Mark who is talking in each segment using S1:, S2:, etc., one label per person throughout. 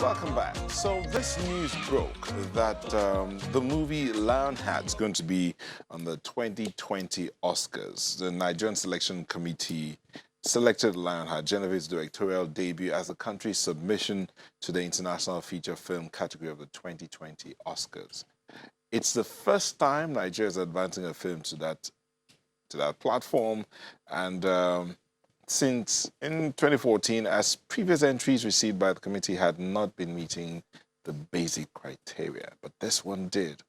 S1: Welcome back. So this news broke that the movie Lionheart is going to be on the 2020 Oscars. The Nigerian Selection Committee selected Lionheart, Genevieve's directorial debut, as the country's submission to the International Feature Film category of the 2020 Oscars. It's the first time Nigeria is advancing a film to that platform, and since in 2014, as previous entries received by the committee had not been meeting the basic criteria, but this one did.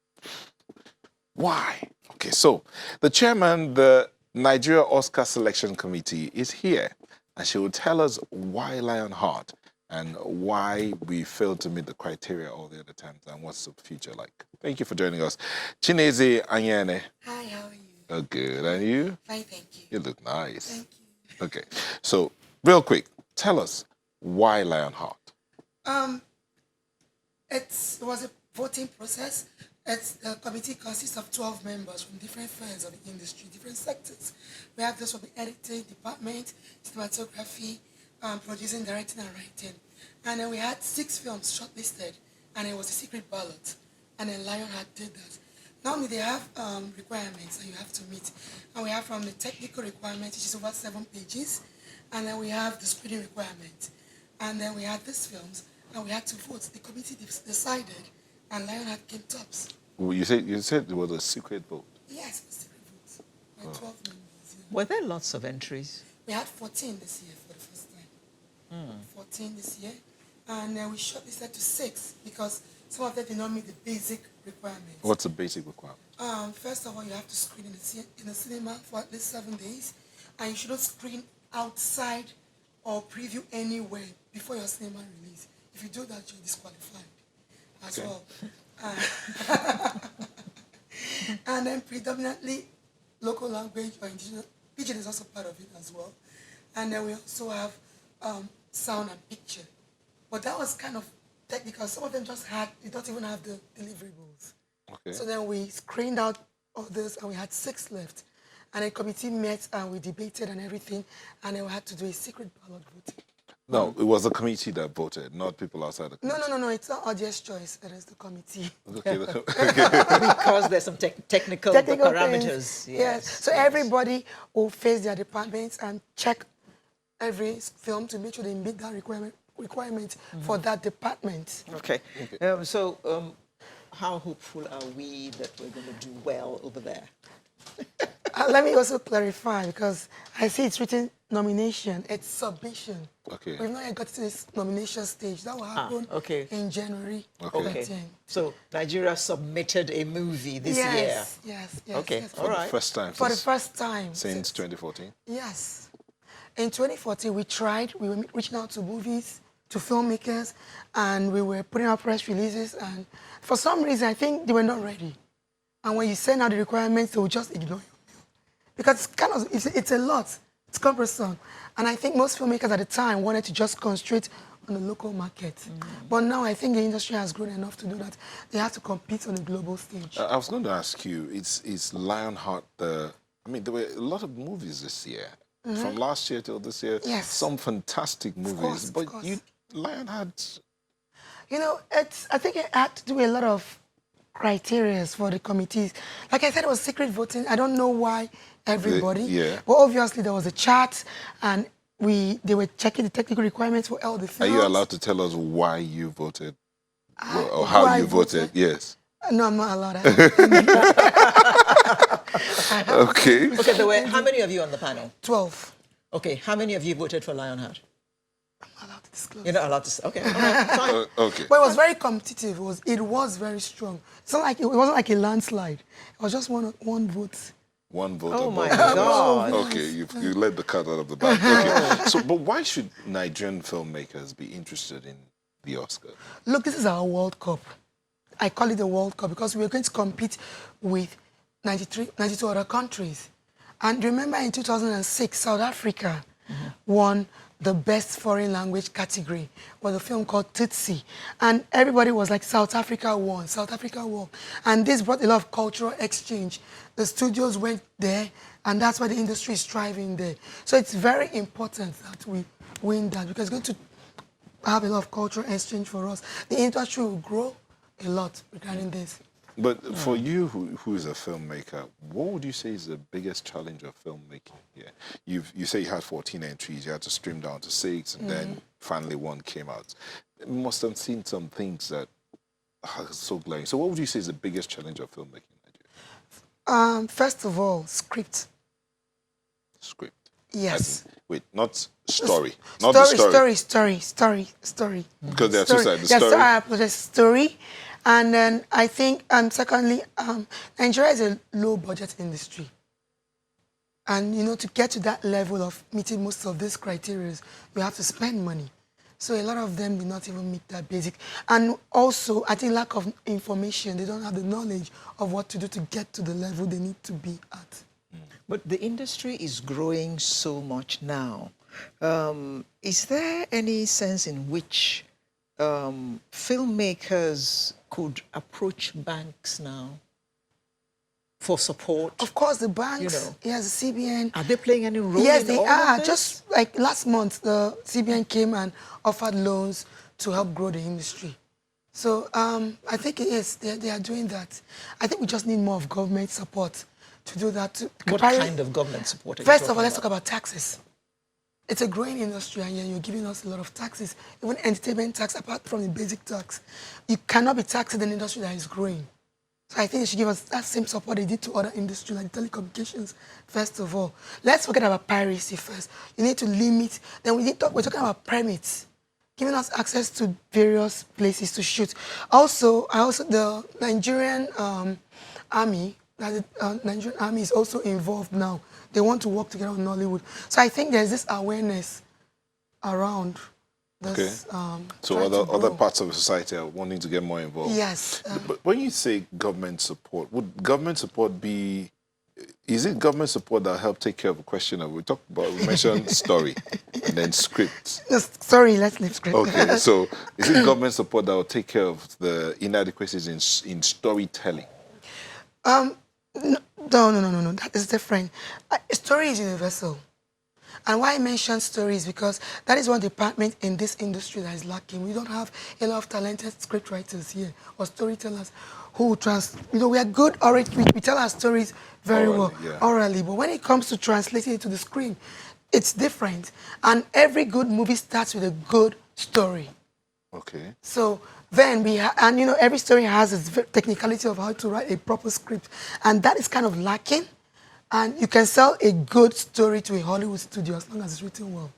S1: Why? Okay, so the chairman, the Nigeria Oscar Selection Committee, is here, and she will tell us why Lionheart and why we failed to meet the criteria all the other times and what's the future like. Thank you for joining us. Chineze Anyene.
S2: Hi, how are you?
S1: Oh, good. And you?
S2: Fine, thank you.
S1: You look nice.
S2: Thank you.
S1: Okay, so real quick, tell us why Lionheart?
S2: It was a voting process. The committee consists of 12 members from different fields of the industry, different sectors. We have those from the editing department, cinematography, producing, directing, and writing. And then we had 6 films shortlisted, and it was a secret ballot. And then Lionheart did that. Normally they have requirements that you have to meet. And we have from the technical requirement, which is over 7 pages. And then we have the screening requirement. And then we had these films, and we had to vote. The committee decided, and Lionheart came tops.
S1: Well, you said it was a secret vote.
S2: Yes, it was secret votes by 12 members. Yeah.
S3: Were there lots of entries?
S2: We had 14 this year for the first time. 14 this year. And then we shortlisted to 6 because some of them did not meet the basic requirements.
S1: What's the basic requirement?
S2: First of all, you have to screen in the cinema for at least 7 days, and you shouldn't screen outside or preview anywhere before your cinema release. If you do that, you're disqualified as well. And then predominantly local language or indigenous. Pidgin is also part of it as well. And then we also have sound and picture. But that was kind of technical. Some of them they don't even have the deliverables.
S1: Okay.
S2: So then we screened out others, and we had 6 left. And the committee met, and we debated and everything, and then we had to do a secret ballot voting.
S1: No, it was the committee that voted, not people outside the committee.
S2: No, it's not audience choice. It is the committee.
S1: Okay.
S3: Because there's some technical parameters.
S2: Yes. So everybody will face their departments and check every film to make sure they meet that requirement for that department.
S3: Okay. How hopeful are we that we're going to do well over there?
S2: Let me also clarify, because I see it's written nomination. It's submission.
S1: Okay.
S2: We've not yet got to this nomination stage. That will happen in January.
S1: Okay.
S3: So Nigeria submitted a movie this year.
S2: Yes.
S3: Okay.
S2: Yes.
S3: All right.
S2: For the first time.
S1: Since 2014?
S2: Yes. In 2014, we were reaching out to movies, to filmmakers, and we were putting out press releases. And for some reason, I think they were not ready. And when you send out the requirements, they will just ignore you. Because it's a lot. It's cumbersome. And I think most filmmakers at the time wanted to just concentrate on the local market. But now I think the industry has grown enough to do that. They have to compete on the global stage.
S1: I was going to ask you, is Lionheart there were a lot of movies this year. From last year till this year.
S2: Yes.
S1: Some fantastic movies.
S2: Of course.
S1: Lionheart...
S2: I think it had to do a lot of criteria for the committees. Like I said, it was secret voting. I don't know why everybody. But obviously there was a chart, and they were checking the technical requirements for all the films.
S1: Are you allowed to tell us why you voted? Or how you voted? Yes.
S2: No, I'm not allowed.
S1: Okay.
S3: Okay, there were how many of you on the panel?
S2: 12.
S3: Okay, how many of you voted for Lionheart?
S2: I'm not allowed to disclose.
S3: You're not allowed to say. Okay, all right, fine.
S1: Okay.
S2: But it was very competitive. It was very strong. It's not like it wasn't like a landslide. It was just one vote.
S1: One vote.
S3: Oh my God.
S1: Okay, you let the cat out of the bag. Okay. But why should Nigerian filmmakers be interested in the Oscar?
S2: Look, this is our World Cup. I call it the World Cup because we're going to compete with 92 other countries. And remember in 2006, South Africa won the best foreign language category was a film called Tutsi. And everybody was like, South Africa won, South Africa won. And this brought a lot of cultural exchange. The studios went there, And that's why the industry is striving there. So it's very important that we win that because it's going to have a lot of cultural exchange for us. The industry will grow a lot regarding this.
S1: But for you, who is a filmmaker, what would you say is the biggest challenge of filmmaking here? You say you had 14 entries, you had to stream down to 6, and then finally one came out. You must have seen some things that are so glaring. So what would you say is the biggest challenge of filmmaking in Nigeria?
S2: First of all, script.
S1: Script.
S2: Yes.
S1: As in, wait, not story. Not the
S2: Story.
S1: Because there are two sides. The
S2: Yes,
S1: story.
S2: I apologize. Story. And then I think, secondly, Nigeria is a low-budget industry. And, you know, to get to that level of meeting most of these criteria, you have to spend money. So a lot of them do not even meet that basic. And also, I think lack of information. They don't have the knowledge of what to do to get to the level they need to be at.
S3: But the industry is growing so much now. Is there any sense in which filmmakers could approach banks now for support?
S2: Of course, the banks,
S3: You know.
S2: yes, the CBN.
S3: Are they playing any role
S2: Yes,
S3: in
S2: they
S3: all
S2: are.
S3: of this?
S2: Just like last month, the CBN came and offered loans to help grow the industry. So I think it is. They are doing that. I think we just need more of government support to do that.
S3: What kind of government support are you
S2: First of all,
S3: talking
S2: let's talk
S3: about?
S2: about taxes. It's a growing industry, and you're giving us a lot of taxes, even entertainment tax, apart from the basic tax. You cannot be taxed in an industry that is growing. So I think they should give us that same support they did to other industries like telecommunications, first of all. Let's forget about piracy first. You need to limit. Then we're talking about permits, giving us access to various places to shoot. Also, the Nigerian army, Nigerian army is also involved now. They want to work together with Nollywood. So I think there's this awareness around this.
S1: So
S2: trying to
S1: other
S2: grow.
S1: parts of society are wanting to get more involved.
S2: Yes.
S1: But when you say government support, would government support be? Is it government support that help take care of a question of we mentioned story and then script?
S2: Sorry, let's leave script.
S1: Okay, so is it government support that will take care of the inadequacies in storytelling?
S2: No. That is different. Story is universal. And why I mention story is because that is one department in this industry that is lacking. We don't have a lot of talented script writers here or storytellers who we are good already. We tell our stories very
S1: Orally,
S2: well,
S1: yeah.
S2: orally. But when it comes to translating it to the screen, it's different. And every good movie starts with a good story.
S1: Okay.
S2: So then every story has its technicality of how to write a proper script, and that is kind of lacking. And you can sell a good story to a Hollywood studio as long as it's written well.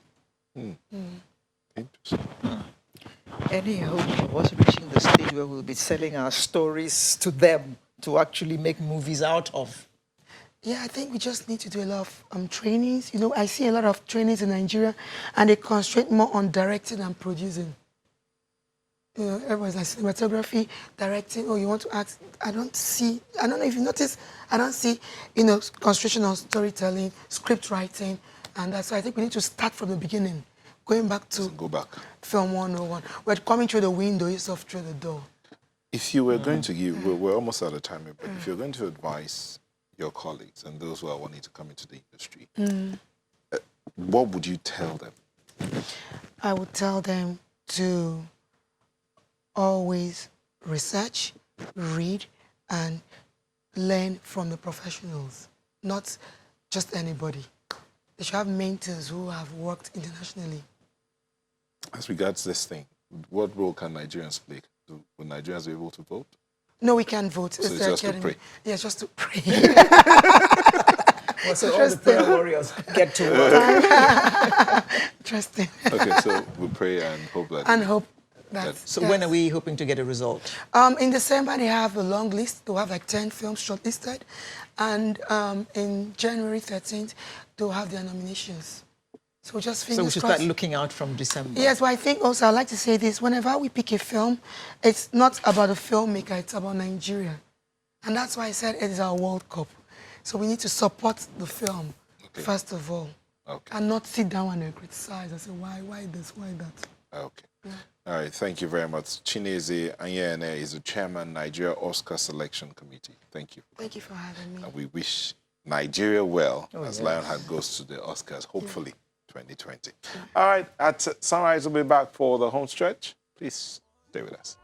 S1: Interesting.
S3: Any hope of us reaching the stage where we'll be selling our stories to them to actually make movies out of?
S2: Yeah, I think we just need to do a lot of trainings. You know, I see a lot of trainings in Nigeria, and they concentrate more on directing and producing. You know, everyone's like cinematography, directing. Oh, you want to act? I don't know if you notice. I don't see, concentration on storytelling, script writing, and that's why I think we need to start from the beginning, going back to
S1: Go back.
S2: Film 101. We're coming through the window instead of through the door.
S1: If you were going to give, we're almost out of time here, but if you're going to advise your colleagues and those who are wanting to come into the industry, what would you tell them?
S2: I would tell them to always research, read, and learn from the professionals, not just anybody. They should have mentors who have worked internationally.
S1: As regards this thing, what role can Nigerians play? Will Nigerians be able to vote?
S2: No, we can't vote.
S1: So it's just to pray.
S2: Yeah, just to pray.
S3: Well, so all the prayer warriors get to work.
S2: Interesting.
S1: Okay, so we pray and hope that.
S2: And hope that.
S3: So when are we hoping to get a result?
S2: In December, they have a long list. They'll have like 10 films shortlisted. And in January 13th, they'll have their nominations. So just fingers
S3: So we should
S2: crossed.
S3: start looking out from December.
S2: Yes, but I think also I'd like to say this. Whenever we pick a film, it's not about the filmmaker, it's about Nigeria. And that's why I said it is our World Cup. So we need to support the film, first of all.
S1: Okay.
S2: And not sit down and criticize and say, why this, why that?
S1: Okay. Yeah. All right, thank you very much. Chineze Anyene is the chairman, Nigeria Oscar Selection Committee. Thank you.
S2: Thank you for having me.
S1: And we wish Nigeria well as Lionheart goes to the Oscars, hopefully 2020. All right, at Sunrise, we'll be back for the home stretch. Please stay with us.